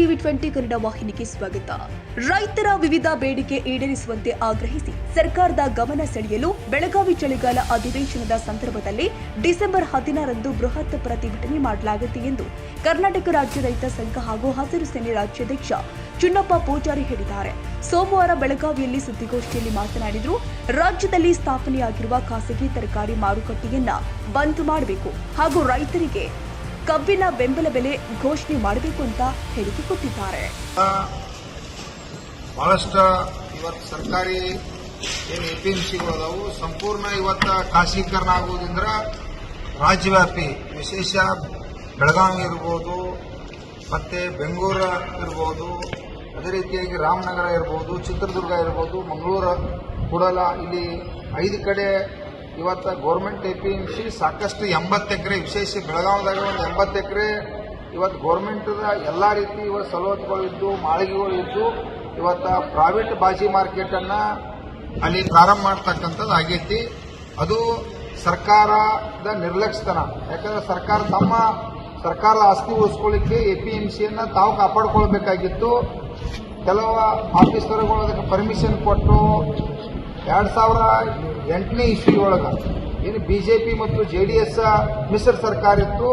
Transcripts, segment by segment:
TV 20 Kannada ವಾಹಿನಿಗೆ ಸ್ವಾಗತ. ರೈತರ ವಿವಿಧ ಬೇಡಿಕೆ ಈಡೇರಿಸುವಂತೆ ಆಗ್ರಹಿಸಿ ಸರ್ಕಾರದ ಗಮನ ಸೆಳೆಯಲು ಬೆಳಗಾವಿ ಚಳಿಗಾಲ ಅಧಿವೇಶನದ ಸಂದರ್ಭದಲ್ಲಿ ಡಿಸೆಂಬರ್ 16ರಂದು ಬೃಹತ್ ಪ್ರತಿಭಟನೆ ಮಾಡಲಾಗುತ್ತದೆ ಎಂದು ಕರ್ನಾಟಕ ರಾಜ್ಯ ರೈತ ಸಂಘ ಹಾಗೂ ಹಸಿರು ಸೇನೆ ರಾಜ್ಯಾಧ್ಯಕ್ಷ ಚುನ್ನಪ್ಪ ಪೂಜಾರಿ ಹೇಳಿದ್ದಾರೆ. ಸೋಮವಾರ ಬೆಳಗಾವಿಯಲ್ಲಿ ಸುದ್ದಿಗೋಷ್ಠಿಯಲ್ಲಿ ಮಾತನಾಡಿದರು. ರಾಜ್ಯದಲ್ಲಿ ಸ್ಥಾಪನೆಯಾಗಿರುವ ಖಾಸಗಿ ತರಕಾರಿ ಮಾರುಕಟ್ಟೆಯನ್ನ ಬಂದ್ ಮಾಡಬೇಕು ಹಾಗೂ ರೈತರಿಗೆ ಕಬ್ಬಿನ ಬೆಂಬಲ ಬೆಲೆ ಘೋಷಣೆ ಮಾಡಬೇಕು ಅಂತ ಹೇಳಿಕೆ ಕೊಟ್ಟಿದ್ದಾರೆ. ಬಹಳಷ್ಟು ಇವತ್ತು ಸರ್ಕಾರಿ ಏನು ಎಪಿಎಂಸಿಗಳು ಅದಾವು ಸಂಪೂರ್ಣ ಇವತ್ತು ಖಾಸಗೀಕರಣ ಆಗುವುದರಿಂದ ರಾಜ್ಯವ್ಯಾಪಿ ವಿಶೇಷ ಬೆಳಗಾವಿ ಇರ್ಬೋದು, ಮತ್ತೆ ಬೆಂಗಳೂರು ಇರ್ಬೋದು, ಅದೇ ರೀತಿಯಾಗಿ ರಾಮನಗರ ಇರ್ಬೋದು, ಚಿತ್ರದುರ್ಗ ಇರ್ಬೋದು, ಮಂಗಳೂರು, ಕೂಡಲ ಇಲ್ಲಿ 5 ಕಡೆ ಇವತ್ತು ಗೌರ್ಮೆಂಟ್ ಎಪಿಎಂಸಿ ಸಾಕಷ್ಟು 80 ಎಕರೆ, ವಿಶೇಷ ಬೆಳಗಾವಿದಾಗ ಒಂದು 80 ಎಕರೆ ಇವತ್ತು ಗೌರ್ಮೆಂಟ್ದ ಎಲ್ಲ ರೀತಿ ಇವತ್ತು ಸವಲತ್ತುಗಳು ಇದ್ದು, ಮಾಳಿಗೆಗಳು ಇದ್ದು, ಇವತ್ತು ಪ್ರೈವೇಟ್ ಬಾಜಿ ಮಾರ್ಕೆಟನ್ನು ಅಲ್ಲಿ ಪ್ರಾರಂಭ ಮಾಡ್ತಕ್ಕಂಥದ್ದು ಆಗೈತಿ. ಅದು ಸರ್ಕಾರದ ನಿರ್ಲಕ್ಷ್ಯತನ. ಯಾಕಂದ್ರೆ ಸರ್ಕಾರದ ಆಸ್ತಿ ಉಳಿಸ್ಕೊಳ್ಳಿಕ್ಕೆ ಎಪಿಎಂಸಿಯನ್ನು ತಾವು ಕಾಪಾಡಿಕೊಳ್ಬೇಕಾಗಿತ್ತು. ಕೆಲವು ಆಫೀಸರ್ಗಳು ಅದಕ್ಕೆ ಪರ್ಮಿಷನ್ ಕೊಟ್ಟು 2008ನೇ ಇಸ್ವಿ ಒಳಗೆ ಏನು ಬಿಜೆಪಿ ಮತ್ತು JDS ಮಿಶ್ರ ಸರ್ಕಾರ ಇತ್ತು,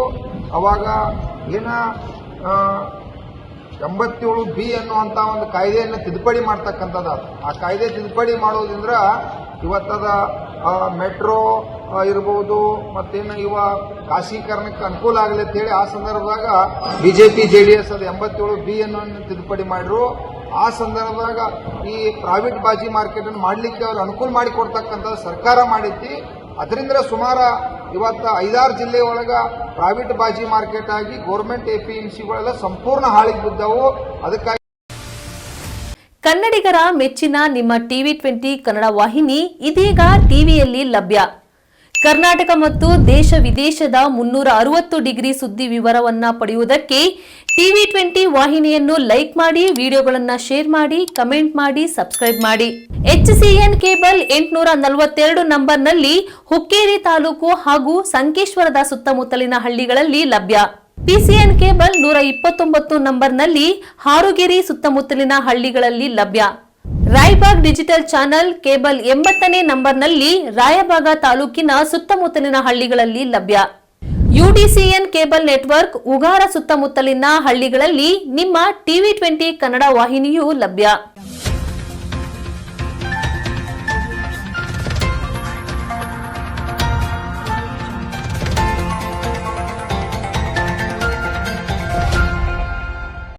ಅವಾಗ ಏನ 87B ಅನ್ನುವಂಥ ಒಂದು ಕಾಯ್ದೆಯನ್ನು ತಿದ್ದುಪಡಿ ಮಾಡ್ತಕ್ಕಂಥದ್ದು. ಆ ಕಾಯ್ದೆ ತಿದ್ದುಪಡಿ ಮಾಡೋದ್ರಿಂದ ಇವತ್ತದ ಮೆಟ್ರೋ ಇರ್ಬೋದು, ಮತ್ತೇನು ಖಾಸಗೀಕರಣಕ್ಕೆ ಅನುಕೂಲ ಆಗಲಿ ಅಂತೇಳಿ ಆ ಸಂದರ್ಭದಾಗ ಬಿಜೆಪಿ JDS ಅದು 87B ಅನ್ನು ತಿದ್ದುಪಡಿ ಮಾಡಿದ್ರು. ಆ ಸಂದರ್ಭದಾಗ ಈ ಪ್ರೈವೇಟ್ ಬಾಜಿ ಮಾರ್ಕೆಟ್ ಅನ್ನು ಮಾಡಲಿಕ್ಕೆ ಅವ್ರು ಅನುಕೂಲ ಮಾಡಿಕೊಡ್ತಕ್ಕಂಥ ಸರ್ಕಾರ ಮಾಡಿತ್ತು. ಅದರಿಂದ ಸುಮಾರು ಇವತ್ತು 5-6 ಜಿಲ್ಲೆ ಒಳಗ ಪ್ರೈವೇಟ್ ಬಾಜಿ ಮಾರ್ಕೆಟ್ ಆಗಿ ಗೌರ್ಮೆಂಟ್ ಎಪಿಎಂಸಿಗಳೆಲ್ಲ ಸಂಪೂರ್ಣ ಹಾಳಿಗೆ ಬಿದ್ದವು. ಅದಕ್ಕಾಗಿ ಕನ್ನಡಿಗರ ಮೆಚ್ಚಿನ ನಿಮ್ಮ ಟಿವಿ 20 ಕನ್ನಡ ವಾಹಿನಿ ಇದೀಗ ಟಿವಿಯಲ್ಲಿ ಲಭ್ಯ. ಕರ್ನಾಟಕ ಮತ್ತು ದೇಶ ವಿದೇಶದ 360 ಡಿಗ್ರಿ ಸುದ್ದಿ ವಿವರವನ್ನ ಪಡೆಯುವುದಕ್ಕೆ ಟಿವಿ 20 ವಾಹಿನಿಯನ್ನು ಲೈಕ್ ಮಾಡಿ, ವಿಡಿಯೋಗಳನ್ನು ಶೇರ್ ಮಾಡಿ, ಕಮೆಂಟ್ ಮಾಡಿ, ಸಬ್ಸ್ಕ್ರೈಬ್ ಮಾಡಿ. HCN ಕೇಬಲ್ 842 ನಂಬರ್ನಲ್ಲಿ ಹುಕ್ಕೇರಿ ತಾಲೂಕು ಹಾಗೂ ಸಂಕೇಶ್ವರದ ಸುತ್ತಮುತ್ತಲಿನ ಹಳ್ಳಿಗಳಲ್ಲಿ ಲಭ್ಯ. PCN ಕೇಬಲ್ 129 ನಂಬರ್ನಲ್ಲಿ ಹಾರುಗೆರೆ ಸುತ್ತಮುತ್ತಲಿನ ಹಳ್ಳಿಗಳಲ್ಲಿ ಲಭ್ಯ. ರಾಯಬಾಗ್ ಡಿಜಿಟಲ್ ಚಾನೆಲ್ ಕೇಬಲ್ 80ನೇ ನಂಬರ್ನಲ್ಲಿ ರಾಯಬಾಗ ತಾಲೂಕಿನ ಸುತ್ತಮುತ್ತಲಿನ ಹಳ್ಳಿಗಳಲ್ಲಿ ಲಭ್ಯ. UDCN ಕೇಬಲ್ ನೆಟ್ವರ್ಕ್ ಉಗಾರ ಸುತ್ತಮುತ್ತಲಿನ ಹಳ್ಳಿಗಳಲ್ಲಿ ನಿಮ್ಮ ಟಿವಿ 20 ಕನ್ನಡ ವಾಹಿನಿಯೂ ಲಭ್ಯ.